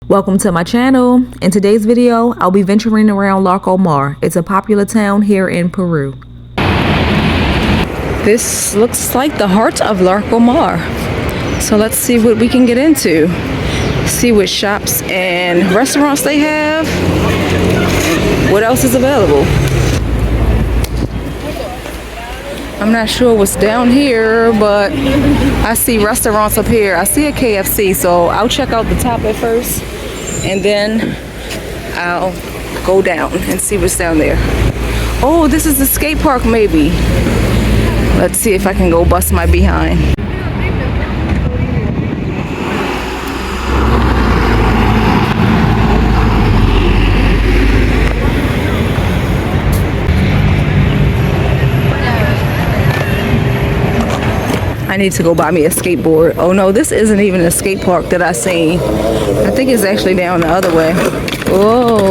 Welcome to my channel. In today's video, I'll be venturing around Larcomar. It's a popular town here in Peru. This looks like the heart of Larcomar. So let's see what we can get into. See what shops and restaurants they have. What else is available? I'm not sure what's down here, but I see restaurants up here. I see a KFC, so I'll check out the top at first, and then I'll go down and see what's down there. Oh, this is the skate park maybe. Let's see if I can go bust my behind. I need to go buy me a skateboard. Oh no, this isn't even a skate park that I seen. I think it's actually down the other way. Oh.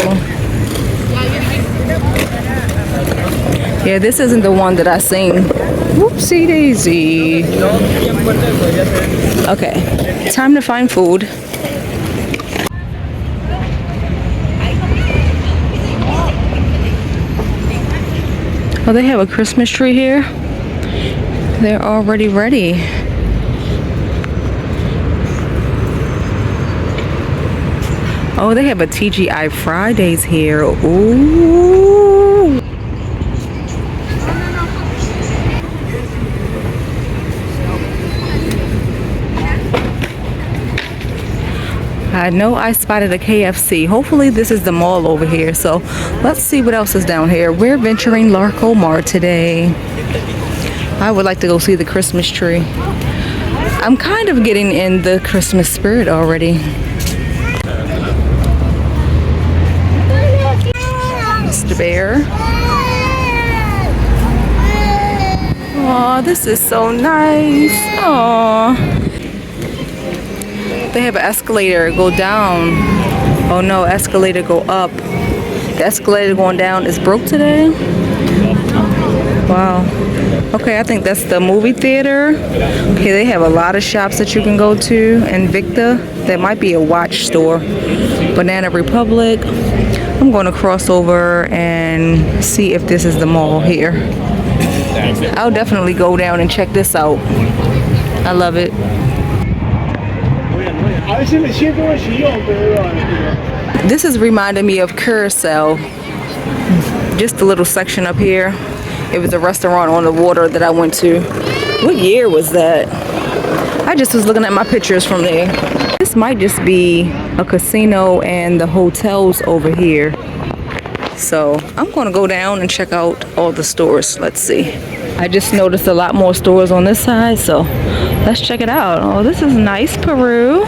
Yeah, this isn't the one that I seen. Whoopsie daisy. Okay, time to find food. Oh, they have a Christmas tree here. They're already ready. Oh, they have a TGI Fridays here. Ooh. I know I spotted a KFC. Hopefully this is the mall over here. So let's see what else is down here. We're venturing Larcomar today. I would like to go see the Christmas tree. I'm kind of getting in the Christmas spirit already. Mr. Bear. Aw, this is so nice. Aw. They have an escalator. Go down. Oh no, escalator go up. The escalator going down is broke today? Wow. Okay, I think that's the movie theater. Okay, they have a lot of shops that you can go to. Invicta, that might be a watch store. Banana Republic. I'm going to cross over and see if this is the mall here. I'll definitely go down and check this out. I love it. This is reminding me of Carousel. Just a little section up here. It was a restaurant on the water that I went to. What year was that? I just was looking at my pictures from there. This might just be a casino and the hotels over here. So I'm going to go down and check out all the stores. Let's see. I just noticed a lot more stores on this side, so let's check it out. Oh, this is nice, Peru.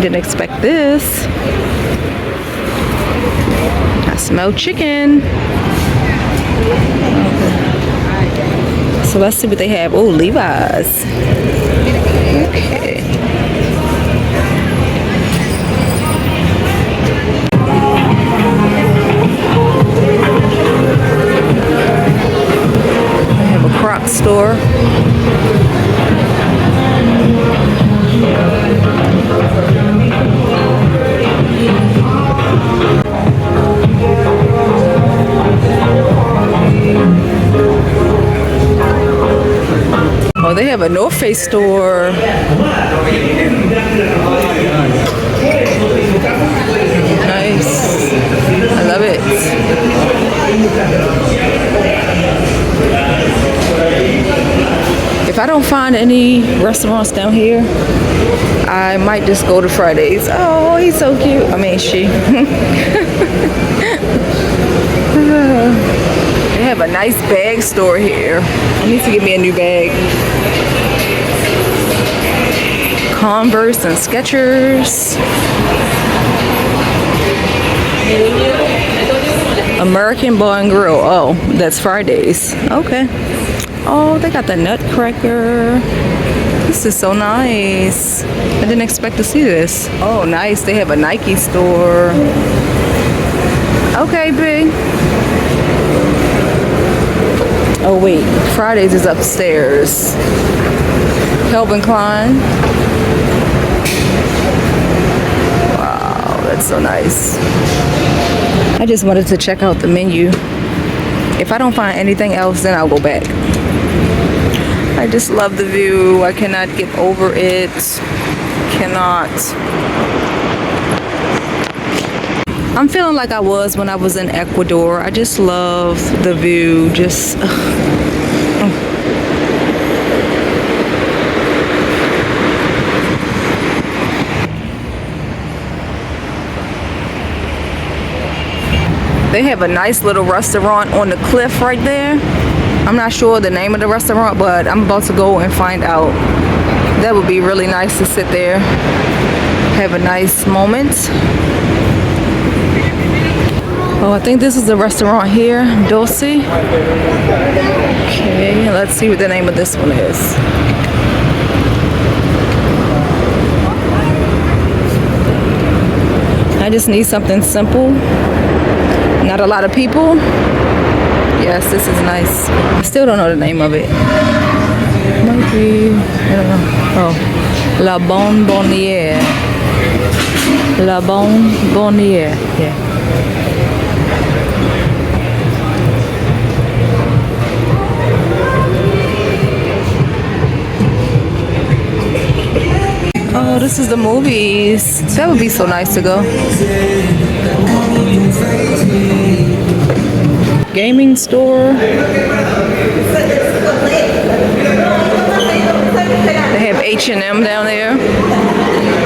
Didn't expect this. I smell chicken. So let's see what they have. Oh, Levi's. Okay. They have a Crocs store. Oh, they have a North Face store. Nice. I love it. If I don't find any restaurants down here, I might just go to Fridays. Oh, he's so cute. I mean, she. They have a nice bag store here. I need to get me a new bag. Converse and Skechers. American Bar and Grill. Oh, that's Fridays. Okay. Oh, they got the Nutcracker. This is so nice. I didn't expect to see this. Oh, nice. They have a Nike store. Okay, big. Oh wait, Fridays is upstairs. Calvin Klein. Wow. So nice. I just wanted to check out the menu. If I don't find anything else, then I'll go back. I just love the view. I cannot get over it. Cannot. I'm feeling like I was when I was in Ecuador. I just love the view. Just they have a nice little restaurant on the cliff right there. I'm not sure the name of the restaurant, but I'm about to go and find out. That would be really nice to sit there, have a nice moment. Oh, I think this is the restaurant here, Dulce. Okay, let's see what the name of this one is. I just need something simple. Not a lot of people. Yes, this is nice. I still don't know the name of it. Might be, I don't know. Oh, La Bonbonnière. La Bonbonnière, yeah. Oh, this is the movies. That would be so nice to go. Gaming store. They have H&M down there.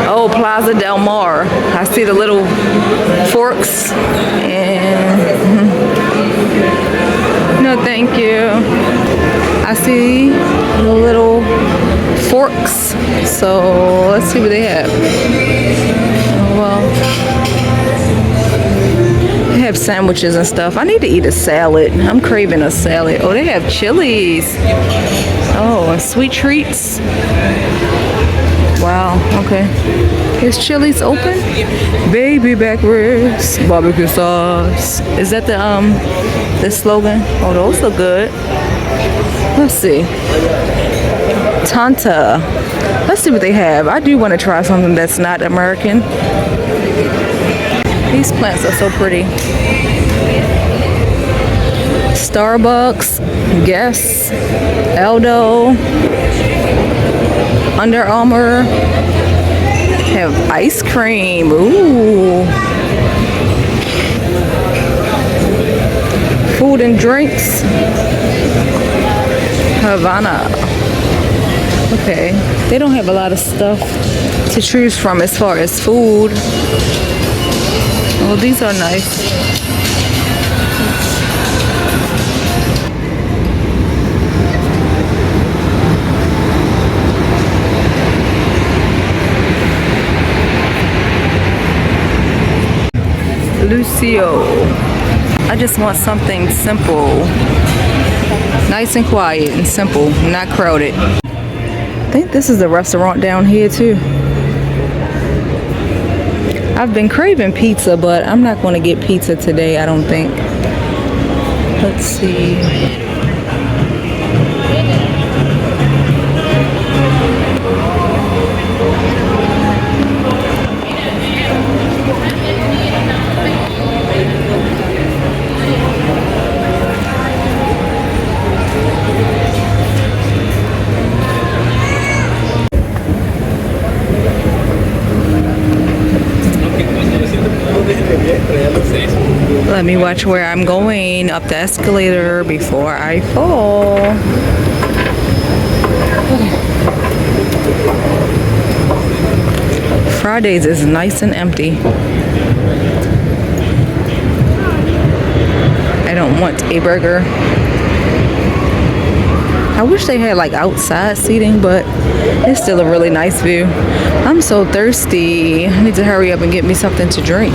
Oh, Plaza Del Mar. I see the little forks. And no, thank you. I see the little forks. So let's see what they have. Oh, well. They have sandwiches and stuff. I need to eat a salad. I'm craving a salad. Oh, they have chilies. Oh, and sweet treats. Wow, okay. Is Chili's open? Baby back ribs, barbecue sauce. Is that the slogan? Oh, those look good. Let's see. Tanta. Let's see what they have. I do want to try something that's not American. These plants are so pretty. Starbucks, Guess, Aldo, Under Armour. Have ice cream. Ooh. Food and drinks. Havana. Okay. They don't have a lot of stuff to choose from as far as food. Oh, these are nice. Lucio. I just want something simple. Nice and quiet and simple, not crowded. I think this is the restaurant down here too. I've been craving pizza, but I'm not going to get pizza today, I don't think. Let's see. Let me watch where I'm going up the escalator before I fall. Fridays is nice and empty. I don't want a burger. I wish they had like outside seating, but it's still a really nice view. I'm so thirsty. I need to hurry up and get me something to drink.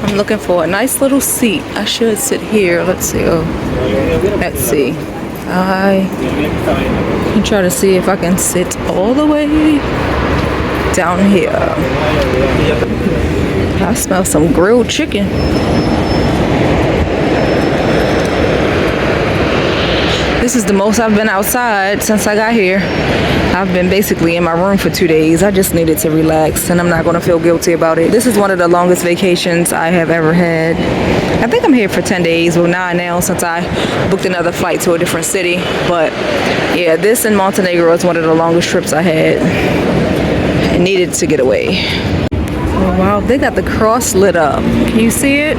I'm looking for a nice little seat. I should sit here. Let's see. Oh, let's see. I can try to see if I can sit all the way down here. I smell some grilled chicken. This This is the most I've been outside since I got here. I've been basically in my room for 2 days. I just needed to relax, and I'm not going to feel guilty about it. This is one of the longest vacations I have ever had. I think I'm here for 10 days, well 9 now since I booked another flight to a different city. But yeah, this in Montenegro is one of the longest trips I had. I needed to get away. Oh wow, they got the cross lit up. Can you see it?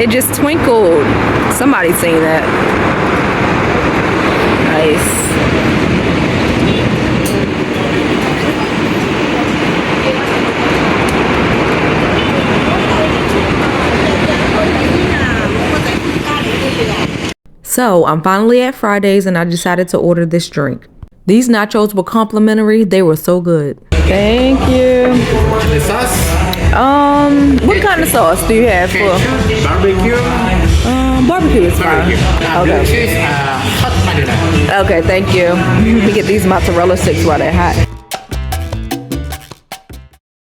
It just twinkled. Somebody seen that. Nice. So I'm finally at Fridays and I decided to order this drink. These nachos were complimentary. They were so good. Thank you. The sauce? What kind of sauce do you have for? Barbecue. Barbecue is fine. Okay. Cheese, hot vanilla. Okay, thank you. Let me get these mozzarella sticks while they're hot.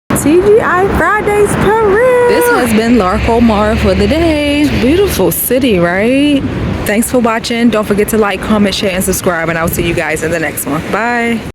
TGI Fridays Peru. This has been Larcomar for the day. Beautiful city, right? Thanks for watching. Don't forget to like, comment, share, and subscribe, and I'll see you guys in the next one. Bye.